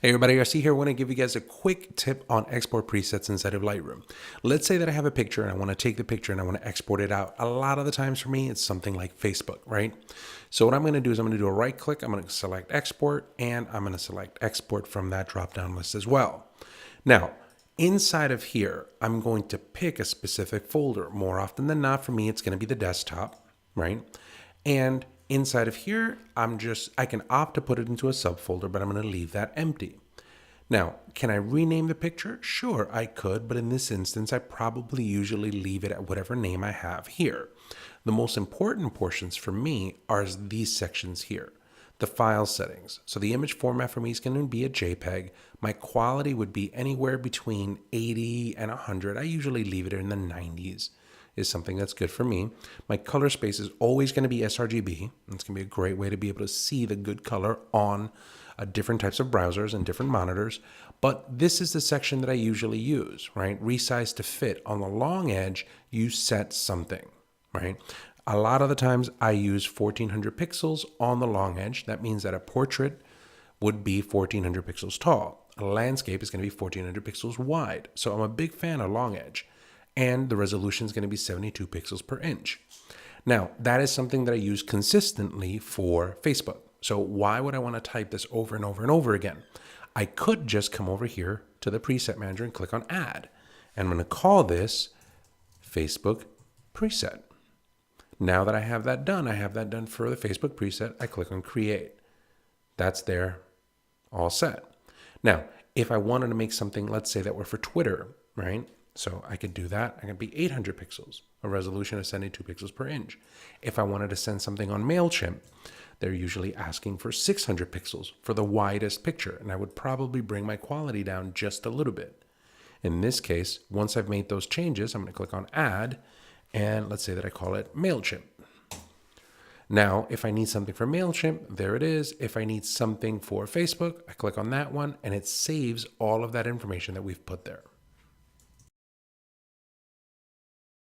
Hey everybody, I see here I want to give you guys a quick tip on export presets inside of Lightroom. Let's say that I have a picture and I want to take the picture and I want to export it out. A lot of the times for me, it's something like Facebook, right? So what I'm going to do is I'm going to do a right click, I'm going to select export, and I'm going to select export from that drop down list as well. Now, inside of here, I'm going to pick a specific folder. More often than not, for me, it's going to be the desktop, right? And inside of here, I can opt to put it into a subfolder, but I'm going to leave that empty. Now, can I rename the picture? Sure, I could, but in this instance, I probably usually leave it at whatever name I have here. The most important portions for me are these sections here, the file settings. So the image format for me is going to be a JPEG. My quality would be anywhere between 80 and 100. I usually leave it in the 90s. Is something that's good for me. My color space is always going to be sRGB. It's going to be a great way to be able to see the good color on different types of browsers and different monitors. But this is the section that I usually use, right? Resize to fit. On the long edge, you set something, right? A lot of the times I use 1400 pixels on the long edge. That means that a portrait would be 1400 pixels tall. A landscape is going to be 1400 pixels wide. So I'm a big fan of long edge. And the resolution is going to be 72 pixels per inch. Now, that is something that I use consistently for Facebook. So why would I want to type this over and over and over again? I could just come over here to the preset manager and click on add. And I'm going to call this Facebook preset. Now that I have that done, for the Facebook preset. I click on create. That's there, all set. Now, if I wanted to make something, let's say that we're for Twitter, right? So I could do that. I could be 800 pixels, a resolution of 72 pixels per inch. If I wanted to send something on MailChimp, they're usually asking for 600 pixels for the widest picture, and I would probably bring my quality down just a little bit. In this case, once I've made those changes, I'm going to click on add, and let's say that I call it MailChimp. Now, if I need something for MailChimp, there it is. If I need something for Facebook, I click on that one, and it saves all of that information that we've put there.